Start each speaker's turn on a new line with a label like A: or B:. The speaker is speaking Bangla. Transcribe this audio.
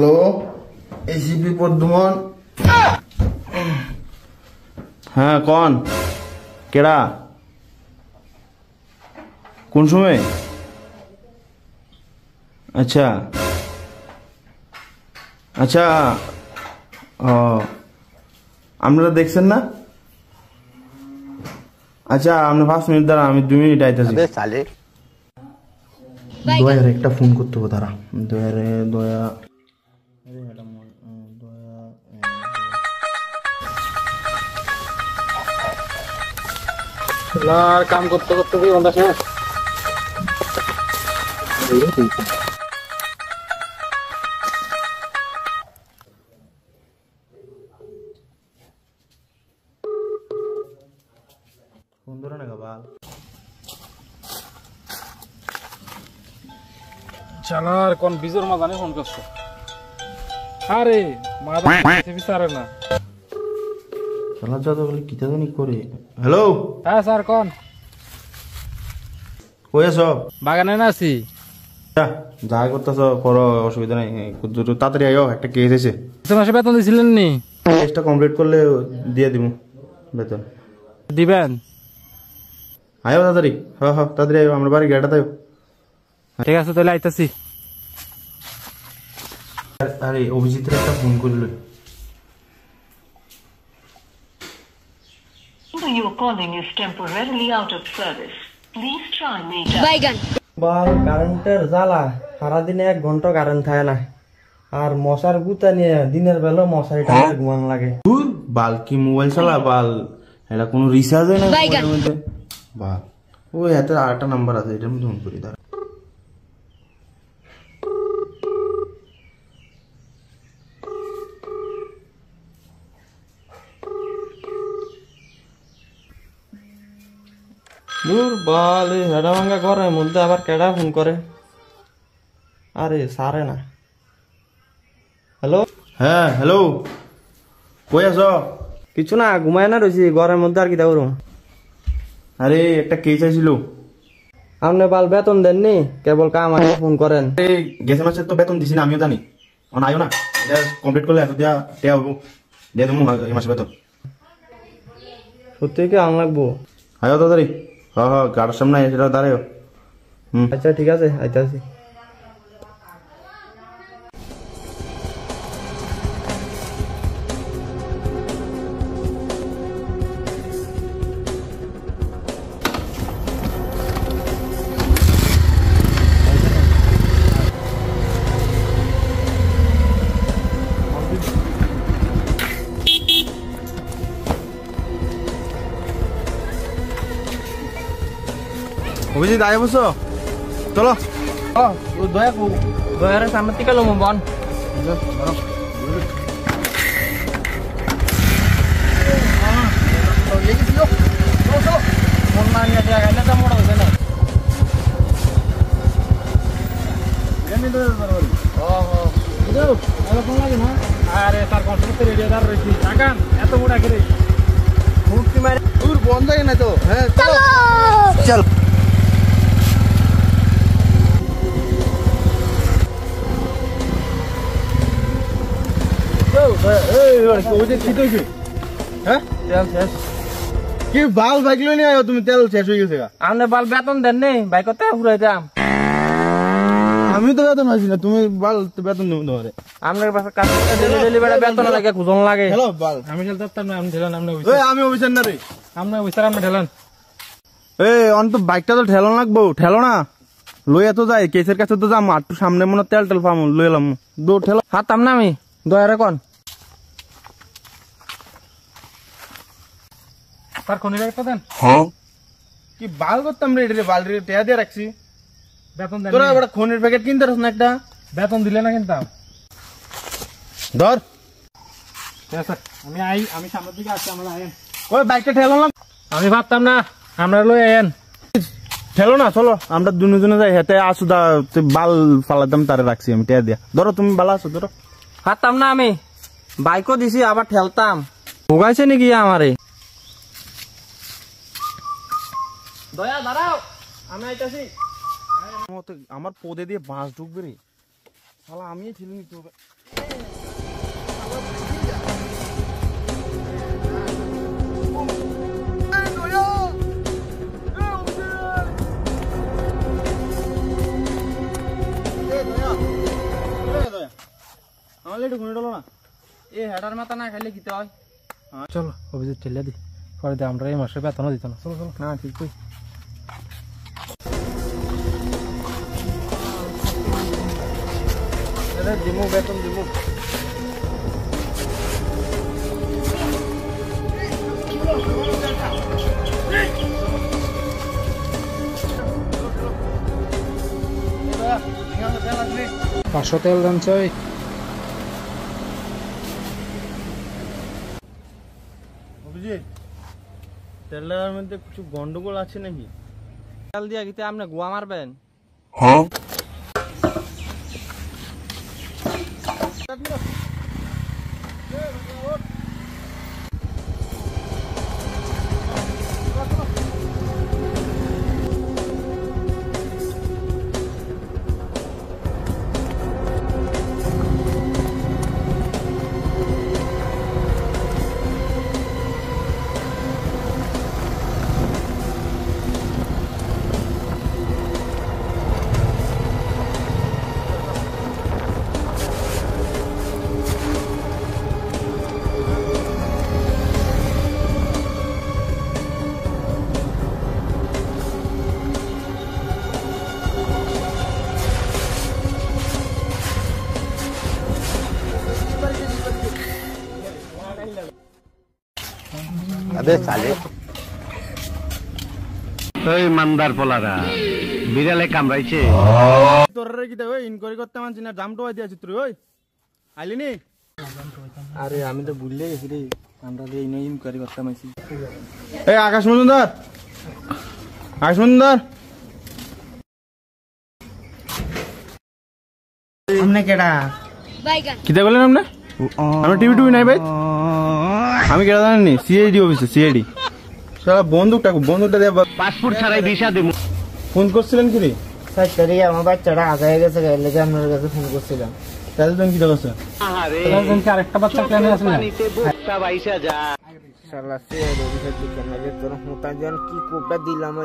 A: Hello, ACP Pradyuman. হ্যাঁ কোন কেডা, কোন সময়? আচ্ছা আচ্ছা, ও আপনারা দেখছেন না? আচ্ছা আপনি 5 মিনিট দাঁড়া, আমি 2 মিনিট আইতেছি। দয়ার একটা ফোন করতে হবে, দাঁড়া। দয়া
B: কাম করতে করতে ঘন্টা শেষ।
A: ফোন ধরে না বাল।
B: চালার কোন বিজোর মা জানে ফোন করছো? আরে মাদা বিচারে না।
A: চালা যা তো বলে কিতা জানি করে। হ্যালো,
B: হ্যাঁ স্যার কোন?
A: কই আছো?
B: বাগানে না আছি।
A: যা করতেছ করো, অসুবিধা নাই। তাড়াতাড়ি আয়ো, একটা কেস আছে।
B: মাসে বেতন দিছিলেন নি?
A: কেসটা কমপ্লিট করলে দিয়ে দিব বেতন।
B: দিবেন?
A: আয়ো তাড়াতাড়ি। হ্যাঁ হ্যাঁ তাড়াতাড়ি আয়ো, আমরা বাড়ি গেটাতে আয়ো।
B: ঠিক আছে তাহলে আইতাছি।
A: আরে অভিজিতের একটা ফোন করল।
C: You are calling is temporarily out of service. Please try later.
D: বাইগান
E: বাল কারেন্টের জ্বালা, সারাদিনে 1 ঘন্টা কারেন্ট থাকে না। আর মশার গুতা নিয়ে দিনের বেলা মশারি টাকা ঘুমান লাগে।
A: বাল কি মোবাইল চালা বাল, এটা কোনো রিচার্জ হয় না
D: বাইগান।
A: মোবাইলের মধ্যে। বাল ওই হাতে আরেকটা নাম্বার আছে, এটার মধ্যে ফোন করি দাঁড়া।
E: দূর বাল, এই হেডা ভাঙ্গা ঘরের মধ্যে আবার কেডা ফোন করে? আরে সারে না। হ্যালো,
A: হ্যাঁ হ্যালো, কই আছো?
E: কিছু না, ঘুমায় না রয়েছি ঘরের মধ্যে। আর কি দেখো?
A: আরে একটা কেস আইছিল।
E: আপনি বাল বেতন দেননি, কেবল কাম আগে ফোন করেন।
A: গেছে মাসে তো বেতন দিছি না, আমিও জানি। আয়ো না, এটা কমপ্লিট করলে এত দিয়া টেয়া হবো, দিয়ে দেবো এই মাসে বেতন।
E: সত্যি কি আন লাগবো?
A: আয়ো তাড়াতাড়ি। হ্যাঁ হ্যাঁ, গাড়ির সামনে সেটা দাঁড়ায়।
E: আচ্ছা ঠিক আছে, আইতাছি।
A: অভিজিৎ আয় বসো, চলো।
E: দয়ারে সামনে থেকে লম বন।
B: আরে তার কষ্ট রেডিয়ার রয়েছি টাকান এত মোটা করে
A: দূর বন্ধ হয় না তো। হ্যাঁ চলো চল। কি বাল বাইক লই নিয়ে আয়ো তুমি, তেল শেষ হয়ে গেছে।
E: আপনি বাল বেতন দেননি, বাইকতে ঘুরাইতাম।
A: আমি তো বেতন পাইছি না, তুমি বাল বেতন দেবো তোমারে।
E: আপনার পাশে কাজ ডেলি বেতন লাগে, খুঁজন লাগে।
A: হ্যালো বাল,
B: আমি খেলতাম না, আমি ঢেলান আপনি
A: আমি অফিসার না রে।
B: আপনি ওইসার আপনি ঢেলান।
A: এই অন্ত বাইকটা তো ঠেলো লাগবো, ঠেলো না লইয়া তো যাই, কেসের কাছে তো যাম, একটু সামনে মনে তেল টেল পাম, লই এলাম দো ঠেলো।
E: হাতাম না আমি, দয়ারে কোন।
B: তার খনির একটা দেন।
A: কি বাল করতাম রে, রে বাল রে টেয়া দিয়ে রাখছি।
B: বেতন দেন।
A: তোরা একটা খনির প্যাকেট কিনতে পারছ না একটা?
B: বেতন দিলে না কিন্তু
A: ধর।
B: আমি সামনের দিকে আসছি, আমরা আয়েন।
A: ওই বাইকটা ঠেলো না।
B: আমি ভাবতাম না, আমরা লই আয়েন।
A: ঠেলো না, চলো আমরা দুজনে যাই। হেতে আসু দা বাল ফালাতাম, তারে রাখছি আমি টেয়া দিয়া। ধরো তুমি বালা আছো, ধরো।
E: হাতাম না আমি, বাইকও দিছি আবার ঠেলতাম। ভোগাইছে নাকি আমারে? দয়া দাঁড়াও, আমি আইতাছি।
A: আমার পদে দিয়ে বাঁশ ঢুকবে রে। শালা আমি ছিল নিতে হবে আমার একটু ঘুরে ডলো না
E: এ হেডার মাথা না খাইলে কিতে হয়
B: চলো অভিজিৎ ঠেলে দি পরে দিয়ে আমরা এই মাসে বেতনও দিত না চলো চলো
A: না ঠিক কই দিমু বেতন দিমু
B: পাঁচশো তেল দাম চাই
A: অভিজিৎ তেলের মধ্যে কিছু গন্ডগোল আছে নাকি
E: তেল দিয়া কিতে আপনি গোয়া মারবেন
D: अबे साले ওই মান্দার পোলারা বিড়ালে কামড়াইছে
A: তোরে কি ওই ইনকোয়ারি করতে মানছি না জাম টোয়া দিয়েছি তুই ওই আইলি নি আরে আমি তো ভুলে গেছি রে আমরা এই নিয়ে ইনকোয়ারি করতে মাইছি এই আকাশ মজুমদার
E: আপনি কেডা
A: কিতা বললেন আপনি আমরা টিভি নাই ভাই আমি কেডা জানেননি সিআইডি অফিসে সিআইডি সারা বন্দুকটা দিয়ে
D: পাসপোর্ট ছাড়াই ভিসা দেবো
A: ফোন করছিলেন কি রে
E: স্যার তারি আমার বাচ্চাটা আগায় গেছে এর লাগি আপনার কাছে ফোন করছিলাম
A: তাহলে তুমি কিতা করছো
D: আরে
B: আরেকটা বাচ্চা প্ল্যানে আছে না
D: পানিতে বুকটা বাইসা যা
E: শালা সে অফিসের দিকে না যে তোর মোতা জন কি কোপটা দিলাম